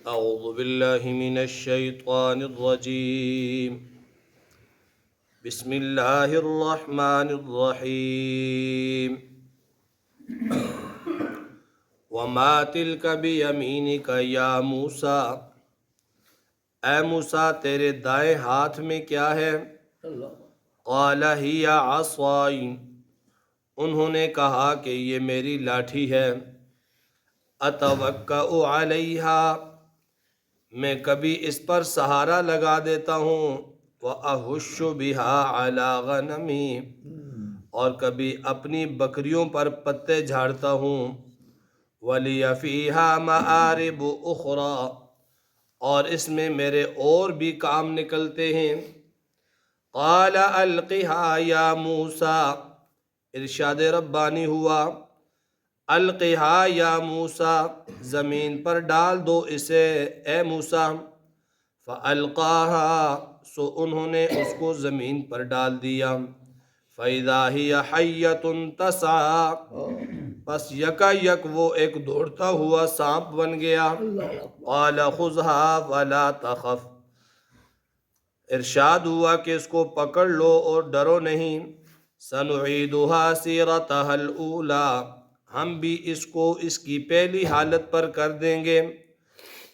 اعوذ باللہ من الشیطان الرجیم بسم اللہ الرحمن الرحیم وما تلک بیمینک یا موسیٰ، اے موسیٰ تیرے دائیں ہاتھ میں کیا ہے؟ قال ہی عصائی، انہوں نے کہا کہ یہ میری لاٹھی ہے۔ اتوکأ علیہا، میں کبھی اس پر سہارا لگا دیتا ہوں۔ وأہش بہا علی غنمی، اور کبھی اپنی بکریوں پر پتے جھاڑتا ہوں۔ ولی فیہا مآرب اخری، اور اس میں میرے اور بھی کام نکلتے ہیں۔ قال القھا یا موسیٰ، ارشاد ربانی ہوا القھا یا موسیٰ، زمین پر ڈال دو اسے اے موسیٰ۔ فالقاہا، سو انہوں نے اس کو زمین پر ڈال دیا۔ فاذا ہی حیۃ تسعی، پس یکا یک وہ ایک دوڑتا ہوا سانپ بن گیا۔ قال خذھا ولا تخف، ارشاد ہوا کہ اس کو پکڑ لو اور ڈرو نہیں۔ سنعیدھا سیرتھا الاولی، ہم بھی اس کو اس کی پہلی حالت پر کر دیں گے۔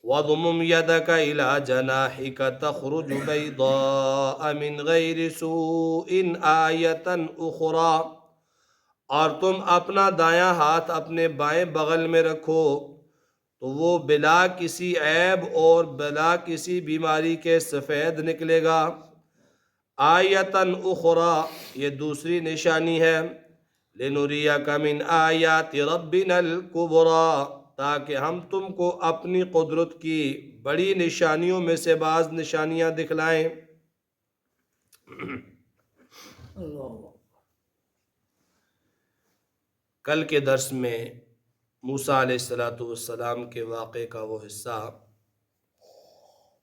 وَضْمُمْ يَدَكَ إِلَى جَنَاحِكَ تَخْرُجُ بَيْضَاءَ مِنْ غَيْرِ سُوءٍ آیَةً أُخْرَى، اور تم اپنا دایاں ہاتھ اپنے بائیں بغل میں رکھو تو وہ بلا کسی عیب اور بلا کسی بیماری کے سفید نکلے گا۔ آیَةً أُخْرَى، یہ دوسری نشانی ہے۔ لِنُرِيَكَ مِنْ آیَاتِ رَبِّنَا الْكُبْرَى، تاکہ ہم تم کو اپنی قدرت کی بڑی نشانیوں میں سے بعض نشانیاں دکھلائیں۔ کل کے درس میں موسیٰ علیہ السلام کے واقعے کا وہ حصہ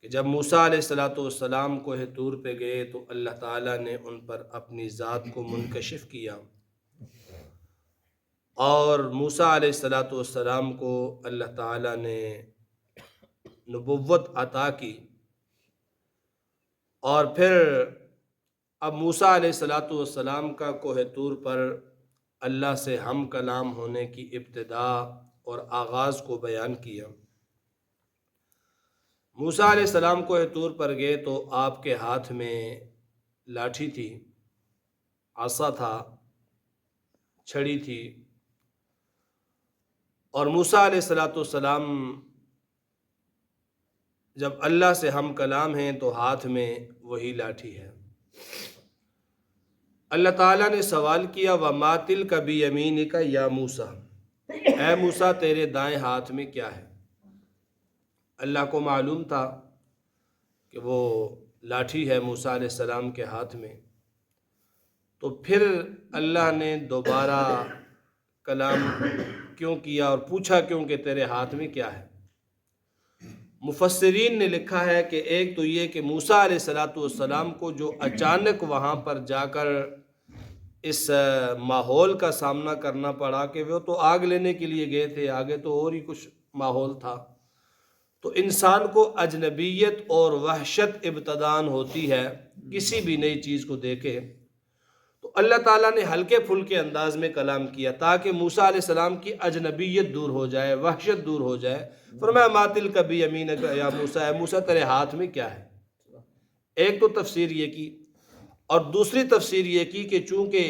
کہ جب موسیٰ علیہ السلام کوہ طور پہ گئے تو اللہ تعالیٰ نے ان پر اپنی ذات کو منکشف کیا، اور موسیٰ علیہ السلام کو اللہ تعالیٰ نے نبوت عطا کی، اور پھر اب موسیٰ علیہ السلام کا کوہ طور پر اللہ سے ہم کلام ہونے کی ابتدا اور آغاز کو بیان کیا۔ موسیٰ علیہ السلام کوہ طور پر گئے تو آپ کے ہاتھ میں لاٹھی تھی، عصا تھا، چھڑی تھی، اور موسیٰ علیہ السلام جب اللہ سے ہم کلام ہیں تو ہاتھ میں وہی لاٹھی ہے۔ اللہ تعالیٰ نے سوال کیا وَمَا تِلْكَ بِيَمِينِكَ یا موسیٰ، اے موسیٰ تیرے دائیں ہاتھ میں کیا ہے؟ اللہ کو معلوم تھا کہ وہ لاٹھی ہے موسیٰ علیہ السلام کے ہاتھ میں، تو پھر اللہ نے دوبارہ کلام کیوں کیا اور پوچھا کیوں کہ تیرے ہاتھ میں کیا ہے؟ مفسرین نے لکھا ہے کہ ایک تو یہ کہ موسیٰ علیہ السلام کو جو اچانک وہاں پر جا کر اس ماحول کا سامنا کرنا پڑا کہ وہ تو آگ لینے کے لیے گئے تھے، آگے تو اور ہی کچھ ماحول تھا، تو انسان کو اجنبیت اور وحشت ابتداً ہوتی ہے کسی بھی نئی چیز کو دیکھے، تو اللہ تعالیٰ نے ہلکے پھلکے انداز میں کلام کیا تاکہ موسیٰ علیہ السلام کی اجنبیت دور ہو جائے، وحشت دور ہو جائے۔ فرمایا ما تلک بیمینک یا موسیٰ، اے موسیٰ تیرے ہاتھ میں کیا ہے؟ ایک تو تفسیر یہ کی، اور دوسری تفسیر یہ کی کہ چونکہ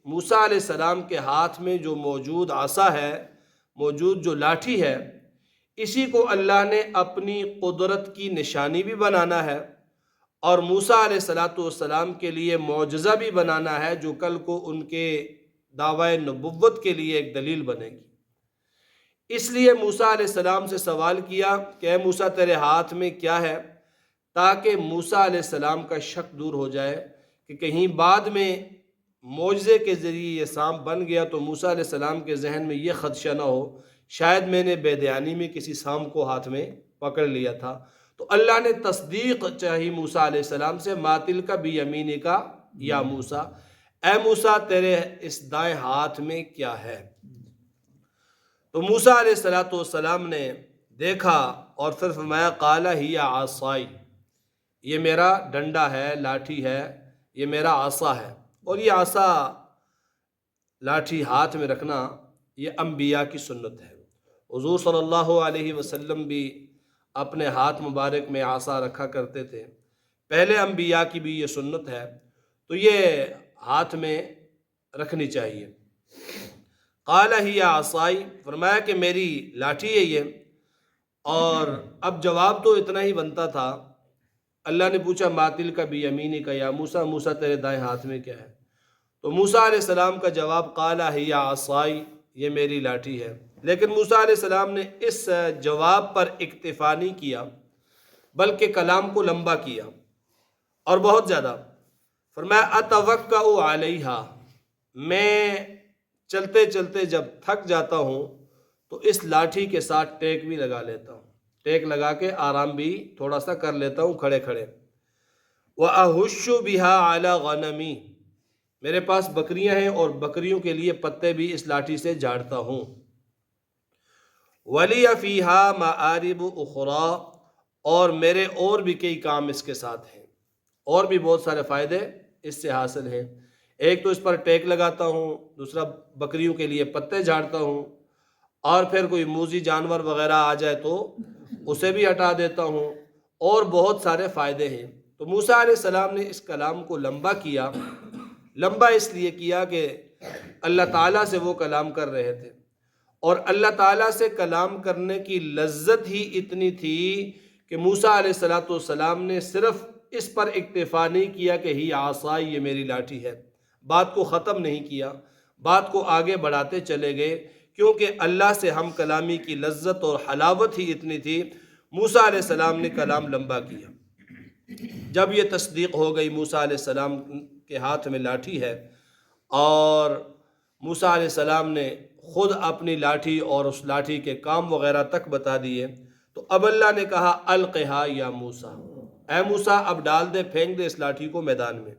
موسیٰ علیہ السلام کے ہاتھ میں جو موجود عصا ہے، موجود جو لاٹھی ہے، اسی کو اللہ نے اپنی قدرت کی نشانی بھی بنانا ہے اور موسیٰ علیہ السلام کے لیے معجزہ بھی بنانا ہے جو کل کو ان کے دعوی نبوت کے لیے ایک دلیل بنے گی۔ اس لیے موسیٰ علیہ السلام سے سوال کیا کہ اے موسیٰ تیرے ہاتھ میں کیا ہے، تاکہ موسیٰ علیہ السلام کا شک دور ہو جائے کہ کہیں بعد میں معجزے کے ذریعے یہ سانپ بن گیا تو موسیٰ علیہ السلام کے ذہن میں یہ خدشہ نہ ہو شاید میں نے بے دیانی میں کسی سانپ کو ہاتھ میں پکڑ لیا تھا۔ تو اللہ نے تصدیق چاہی موسیٰ علیہ السلام سے ما تلک بیمینک یا موسیٰ، اے موسیٰ تیرے اس دائیں ہاتھ میں کیا ہے؟ تو موسیٰ علیہ السلام نے دیکھا اور پھر فرمایا قال ہی عصائی، یہ میرا ڈنڈا ہے، لاٹھی ہے، یہ میرا عصا ہے۔ اور یہ عصا، لاٹھی ہاتھ میں رکھنا، یہ انبیاء کی سنت ہے۔ حضور صلی اللہ علیہ وسلم بھی اپنے ہاتھ مبارک میں عصا رکھا کرتے تھے، پہلے انبیاء کی بھی یہ سنت ہے، تو یہ ہاتھ میں رکھنی چاہیے۔ قال ہی عصائی، فرمایا کہ میری لاٹھی ہے یہ۔ اور اب جواب تو اتنا ہی بنتا تھا۔ اللہ نے پوچھا ما تلک بیمینک کا یا موسیٰ، موسیٰ تیرے دائیں ہاتھ میں کیا ہے؟ تو موسیٰ علیہ السلام کا جواب قال ہی عصائی، یہ میری لاٹھی ہے۔ لیکن موسیٰ علیہ السلام نے اس جواب پر اکتفا نہیں کیا، بلکہ کلام کو لمبا کیا اور بہت زیادہ۔ فرمایا اتوکأ علیہا، میں چلتے چلتے جب تھک جاتا ہوں تو اس لاٹھی کے ساتھ ٹیک بھی لگا لیتا ہوں، ٹیک لگا کے آرام بھی تھوڑا سا کر لیتا ہوں کھڑے کھڑے۔ وَأَهُشُّ بِهَا عَلَى غَنَمِي، میرے پاس بکریاں ہیں اور بکریوں کے لیے پتے بھی اس لاٹھی سے جھاڑتا ہوں۔ وَلِيَ فِيهَا مَآرِبُ أُخْرَى، اور میرے اور بھی کئی کام اس کے ساتھ ہیں، اور بھی بہت سارے فائدے اس سے حاصل ہیں۔ ایک تو اس پر ٹیک لگاتا ہوں، دوسرا بکریوں کے لیے پتے جھاڑتا ہوں، اور پھر کوئی موذی جانور وغیرہ آ جائے تو اسے بھی ہٹا دیتا ہوں، اور بہت سارے فائدے ہیں۔ تو موسیٰ علیہ السلام نے اس کلام کو لمبا کیا، لمبا اس لیے کیا کہ اللہ تعالیٰ سے وہ کلام کر رہے تھے، اور اللہ تعالیٰ سے کلام کرنے کی لذت ہی اتنی تھی کہ موسیٰ علیہ السلام نے صرف اس پر اکتفا نہیں کیا کہ ہی عصائی، یہ میری لاٹھی ہے، بات کو ختم نہیں کیا، بات کو آگے بڑھاتے چلے گئے، کیونکہ اللہ سے ہم کلامی کی لذت اور حلاوت ہی اتنی تھی۔ موسیٰ علیہ السلام نے کلام لمبا کیا۔ جب یہ تصدیق ہو گئی موسیٰ علیہ السلام کے ہاتھ میں لاٹھی ہے، اور موسیٰ علیہ السلام نے خود اپنی لاٹھی اور اس لاٹھی کے کام وغیرہ تک بتا دیے، تو اب اللہ نے کہا القھا یا موسیٰ، اے موسیٰ اب ڈال دے، پھینک دے اس لاٹھی کو میدان میں،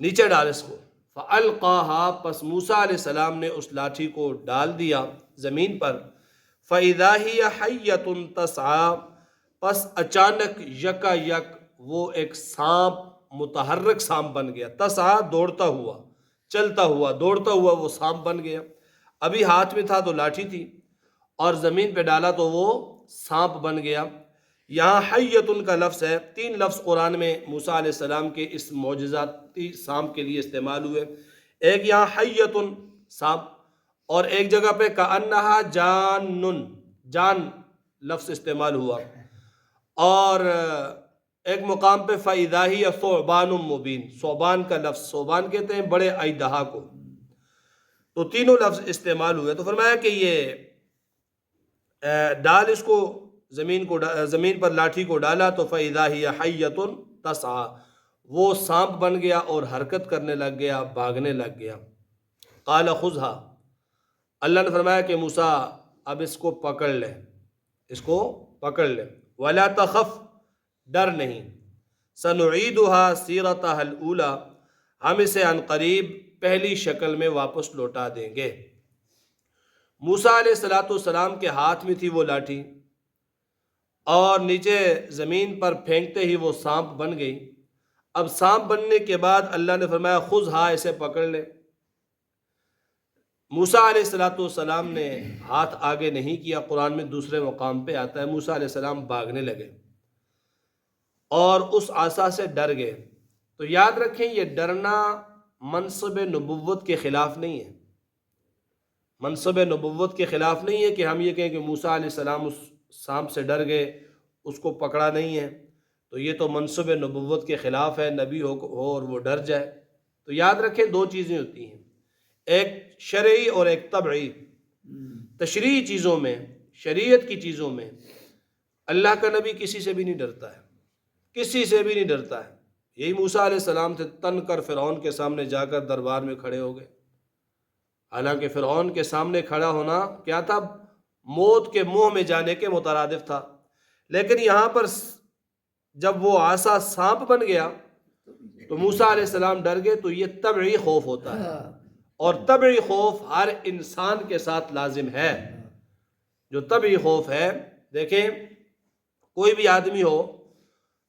نیچے ڈال اس کو۔ فَأَلْقَاهَا، پس موسیٰ علیہ السلام نے اس لاٹھی کو ڈال دیا زمین پر۔ فَإِذَا هِيَ حَيَّةٌ تَسْعَىٰ، پس اچانک یکا یک وہ ایک سانپ، متحرک سانپ بن گیا۔ تسعیٰ، دوڑتا ہوا، چلتا ہوا، دوڑتا ہوا وہ سانپ بن گیا۔ ابھی ہاتھ میں تھا تو لاٹھی تھی، اور زمین پہ ڈالا تو وہ سانپ بن گیا۔ یہاں حیتن کا لفظ ہے، 3 لفظ قرآن میں موسیٰ علیہ السلام کے اس معجزاتی سانپ کے لیے استعمال ہوئے۔ ایک یہاں حیتن سانپ، اور ایک جگہ پہ کأنہا جانن، جان لفظ استعمال ہوا، اور ایک مقام پہ فَإِذَا هِيَ ثُعْبَانٌ مُبِينٌ، ثعبان کا لفظ، ثعبان کہتے ہیں بڑے اژدہا کو، تو تینوں لفظ استعمال ہوئے۔ تو فرمایا کہ یہ ڈال اس کو، زمین پر لاٹھی کو ڈالا تو فَإِذَا هِيَ حَيَّةٌ تَسْعَىٰ، وہ سانپ بن گیا اور حرکت کرنے لگ گیا، بھاگنے لگ گیا۔ قَالَ خُذْهَا، اللہ نے فرمایا کہ موسیٰ اب اس کو پکڑ لے، اس کو پکڑ لے۔ وَلَا تَخَفْ، ڈر نہیں۔ سَنُعِيدُهَا سِيرَتَهَا الْأُولَىٰ، ہم اسے عنقریب پہلی شکل میں واپس لوٹا دیں گے۔ موسیٰ علیہ السلام کے ہاتھ میں تھی وہ لاٹھی، اور نیچے زمین پر پھینکتے ہی وہ سانپ بن گئی۔ اب سانپ بننے کے بعد اللہ نے فرمایا خُذْهَا، اسے پکڑ لے۔ موسیٰ علیہ السلام نے ہاتھ آگے نہیں کیا، قرآن میں دوسرے مقام پہ آتا ہے موسیٰ علیہ السلام بھاگنے لگے اور اس عصا سے ڈر گئے۔ تو یاد رکھیں یہ ڈرنا منصب نبوت کے خلاف نہیں ہے، منصب نبوت کے خلاف نہیں ہے کہ ہم یہ کہیں کہ موسیٰ علیہ السلام اس سانپ سے ڈر گئے، اس کو پکڑا نہیں ہے، تو یہ تو منصب نبوت کے خلاف ہے، نبی ہو اور وہ ڈر جائے۔ تو یاد رکھیں 2 چیزیں ہوتی ہیں، ایک شرعی اور ایک طبعی۔ تشریعی چیزوں میں، شریعت کی چیزوں میں اللہ کا نبی کسی سے بھی نہیں ڈرتا ہے، کسی سے بھی نہیں ڈرتا ہے۔ یہی موسیٰ علیہ السلام تھے، تن کر فرعون کے سامنے جا کر دربار میں کھڑے ہو گئے۔ حالانکہ فرعون کے سامنے کھڑا ہونا کیا تھا؟ موت کے منہ میں جانے کے مترادف تھا، لیکن یہاں پر جب وہ عصا سانپ بن گیا تو موسیٰ علیہ السلام ڈر گئے۔ تو یہ طبعی خوف ہوتا ہے، اور طبعی خوف ہر انسان کے ساتھ لازم ہے۔ جو طبعی خوف ہے، دیکھیں کوئی بھی آدمی ہو،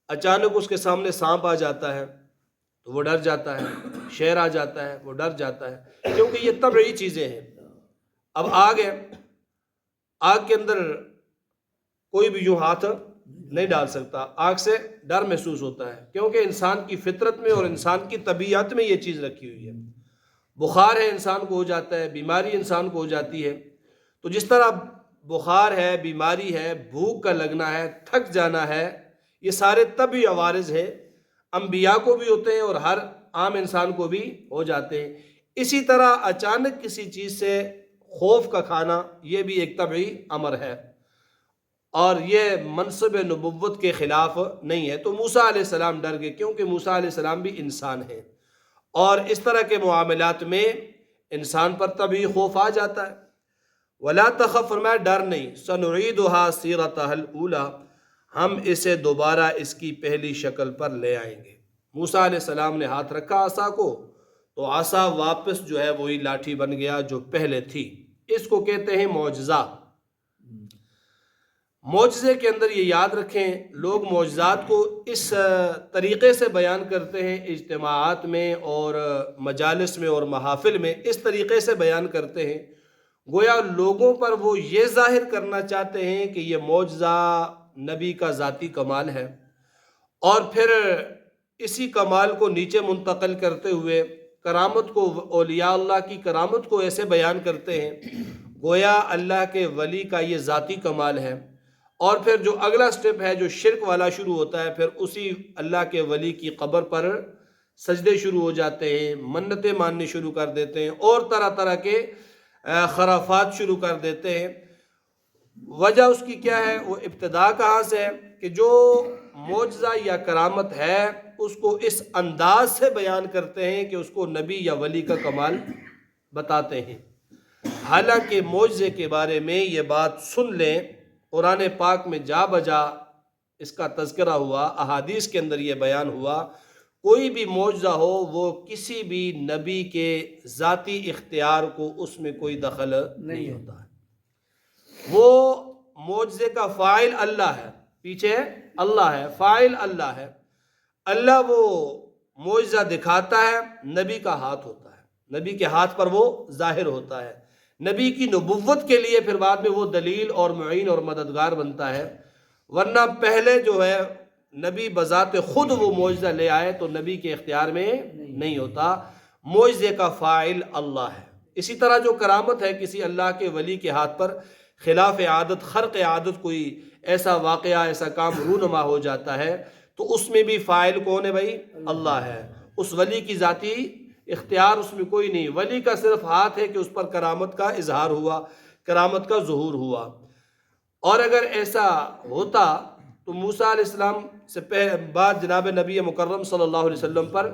اچانک اس کے سامنے سانپ آ جاتا ہے تو وہ ڈر جاتا ہے، شیر آ جاتا ہے وہ ڈر جاتا ہے، کیونکہ یہ طبعی چیزیں ہیں۔ اب آگ ہے، آگ کے اندر کوئی بھی یوں ہاتھ نہیں ڈال سکتا، آگ سے ڈر محسوس ہوتا ہے، کیونکہ انسان کی فطرت میں اور انسان کی طبیعت میں یہ چیز رکھی ہوئی ہے۔ بخار ہے انسان کو ہو جاتا ہے، بیماری انسان کو ہو جاتی ہے، تو جس طرح بخار ہے، بیماری ہے، بھوک کا لگنا ہے، تھک جانا ہے، یہ سارے طبعی عوارض ہیں، انبیاء کو بھی ہوتے ہیں اور ہر عام انسان کو بھی ہو جاتے ہیں۔ اسی طرح اچانک کسی چیز سے خوف کا کھانا یہ بھی ایک طبعی امر ہے، اور یہ منصب نبوت کے خلاف نہیں ہے۔ تو موسیٰ علیہ السلام ڈر گئے، کیونکہ موسیٰ علیہ السلام بھی انسان ہیں، اور اس طرح کے معاملات میں انسان پر طبعی خوف آ جاتا ہے۔ ولا تخف، فرمایا ڈر نہیں، سنعیدها سیرتها الاولی، ہم اسے دوبارہ اس کی پہلی شکل پر لے آئیں گے۔ موسیٰ علیہ السلام نے ہاتھ رکھا عصا کو، تو عصا واپس جو ہے وہی لاٹھی بن گیا جو پہلے تھی۔ اس کو کہتے ہیں معجزہ۔ معجزے کے اندر یہ یاد رکھیں، لوگ معجزات کو اس طریقے سے بیان کرتے ہیں، اجتماعات میں اور مجالس میں اور محافل میں اس طریقے سے بیان کرتے ہیں، گویا لوگوں پر وہ یہ ظاہر کرنا چاہتے ہیں کہ یہ معجزہ نبی کا ذاتی کمال ہے، اور پھر اسی کمال کو نیچے منتقل کرتے ہوئے کرامت کو، اولیاء اللہ کی کرامت کو ایسے بیان کرتے ہیں گویا اللہ کے ولی کا یہ ذاتی کمال ہے۔ اور پھر جو اگلا سٹیپ ہے جو شرک والا شروع ہوتا ہے، پھر اسی اللہ کے ولی کی قبر پر سجدے شروع ہو جاتے ہیں، منتیں ماننی شروع کر دیتے ہیں، اور طرح طرح کے خرافات شروع کر دیتے ہیں۔ وجہ اس کی کیا ہے؟ وہ ابتدا کہاں سے ہے کہ جو معجزہ یا کرامت ہے اس کو اس انداز سے بیان کرتے ہیں کہ اس کو نبی یا ولی کا کمال بتاتے ہیں، حالانکہ معجزے کے بارے میں یہ بات سن لیں، قرآن پاک میں جا بجا اس کا تذکرہ ہوا، احادیث کے اندر یہ بیان ہوا، کوئی بھی معجزہ ہو وہ کسی بھی نبی کے ذاتی اختیار کو اس میں کوئی دخل نہیں ہوتا ہے۔ وہ معجزے کا فاعل اللہ ہے، پیچھے اللہ ہے، فاعل اللہ ہے۔ اللہ وہ معجزہ دکھاتا ہے، نبی کا ہاتھ ہوتا ہے، نبی کے ہاتھ پر وہ ظاہر ہوتا ہے، نبی کی نبوت کے لیے پھر بعد میں وہ دلیل اور معین اور مددگار بنتا ہے، ورنہ پہلے جو ہے نبی بذات خود وہ معجزہ لے آئے تو نبی کے اختیار میں نہیں ہوتا، معجزے کا فاعل اللہ ہے۔ اسی طرح جو کرامت ہے کسی اللہ کے ولی کے ہاتھ پر خلاف عادت، خرق عادت، کوئی ایسا واقعہ، ایسا کام رونما ہو جاتا ہے تو اس میں بھی فاعل کون ہے بھائی؟ اللہ ہے۔ اس ولی کی ذاتی اختیار اس میں کوئی نہیں، ولی کا صرف ہاتھ ہے کہ اس پر کرامت کا اظہار ہوا، کرامت کا ظہور ہوا۔ اور اگر ایسا ہوتا تو موسیٰ علیہ السلام سے بعد جناب نبی مکرم صلی اللہ علیہ وسلم پر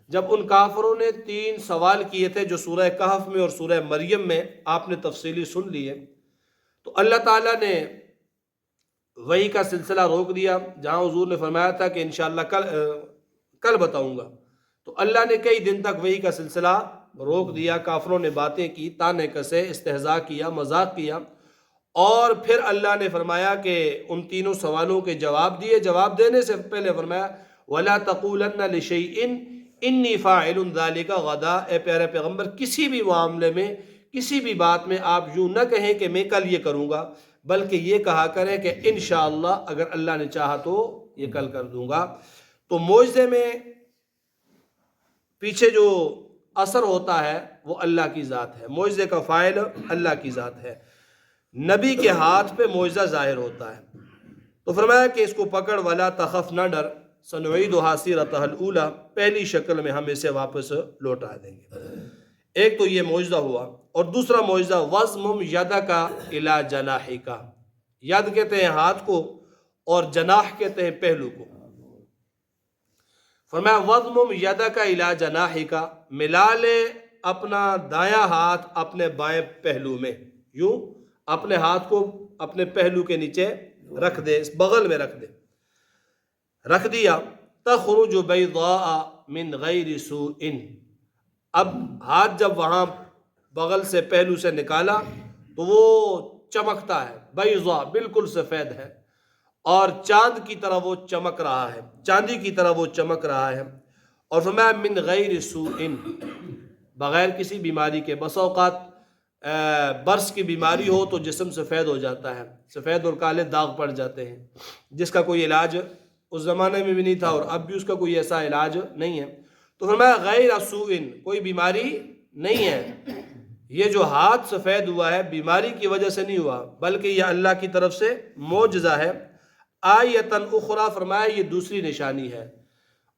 جب ان کافروں نے 3 سوال کیے تھے جو سورہ کہف میں اور سورہ مریم میں آپ نے تفصیلی سن لیے، تو اللہ تعالیٰ نے وحی کا سلسلہ روک دیا، جہاں حضور نے فرمایا تھا کہ انشاءاللہ کل بتاؤں گا، تو اللہ نے کئی دن تک وحی کا سلسلہ روک دیا، کافروں نے باتیں کی، طعنے کسے، استہزاء کیا، مذاق کیا، اور پھر اللہ نے فرمایا کہ ان 3 سوالوں کے جواب دیے، جواب دینے سے پہلے فرمایا وَلَا تَقُولَنَّ لِشَيْءٍ إِنِّي فَاعِلٌ ذَلِكَ غَدًا، اے پیارے پیغمبر کسی بھی معاملے میں، کسی بھی بات میں آپ یوں نہ کہیں کہ میں کل یہ کروں گا، بلکہ یہ کہا کریں کہ انشاءاللہ اگر اللہ نے چاہا تو یہ کل کر دوں گا۔ تو معجزے میں پیچھے جو اثر ہوتا ہے وہ اللہ کی ذات ہے، معجزے کا فاعل اللہ کی ذات ہے، نبی کے ہاتھ پہ معجزہ ظاہر ہوتا ہے۔ تو فرمایا کہ اس کو پکڑ، ولا تخف، نہ ڈر، سنعیدها سیرتها الاولی، پہلی شکل میں ہم اسے واپس لوٹا دیں گے۔ ایک تو یہ معجزہ ہوا، اور دوسرا معجزہ وَضْمُمْ يَدَكَ إِلَى جَنَاحِكَ، ید کہتے ہیں ہاتھ کو اور جناح کہتے ہیں پہلو کو۔ فرمایا وَضْمُمْ يَدَكَ إِلَى جَنَاحِكَ، ملا لے اپنا دایاں ہاتھ اپنے بائیں پہلو میں، یوں اپنے ہاتھ کو اپنے پہلو کے نیچے رکھ دے، اس بغل میں رکھ دے، رکھ دیا، تخرج بیضاء من غیر سوء، اب ہاتھ جب وہاں بغل سے پہلو سے نکالا تو وہ چمکتا ہے، بیضا بالکل سفید ہے، اور چاند کی طرح وہ چمک رہا ہے، چاندی کی طرح وہ چمک رہا ہے۔ اور فرمایا من غیر سوء، بغیر کسی بیماری کے۔ بس اوقات برس کی بیماری ہو تو جسم سفید ہو جاتا ہے، سفید اور کالے داغ پڑ جاتے ہیں، جس کا کوئی علاج اس زمانے میں بھی نہیں تھا اور اب بھی اس کا کوئی ایسا علاج نہیں ہے۔ تو فرمایا غیر سوء، کوئی بیماری نہیں ہے۔ یہ جو ہاتھ سفید ہوا ہے بیماری کی وجہ سے نہیں ہوا، بلکہ یہ اللہ کی طرف سے معجزہ ہے۔ آیتن اخری، فرمایا یہ دوسری نشانی ہے۔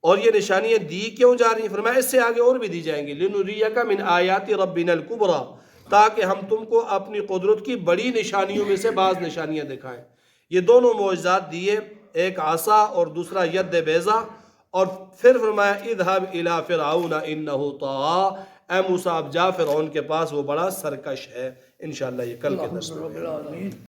اور یہ نشانیاں دی کیوں جا رہی ہیں؟ فرمایا اس سے آگے اور بھی دی جائیں گی، لنریک من آیات ربنا الکبریٰ، تاکہ ہم تم کو اپنی قدرت کی بڑی نشانیوں میں سے بعض نشانیاں دکھائیں۔ یہ دونوں معجزات دیے، ایک عصا اور دوسرا ید بیضا۔ اور پھر فرمایا اذهب الى فرعون انه طغى، اے موسیٰ اب جا فرعون کے پاس، وہ بڑا سرکش ہے۔ انشاءاللہ یہ کل کے درس میں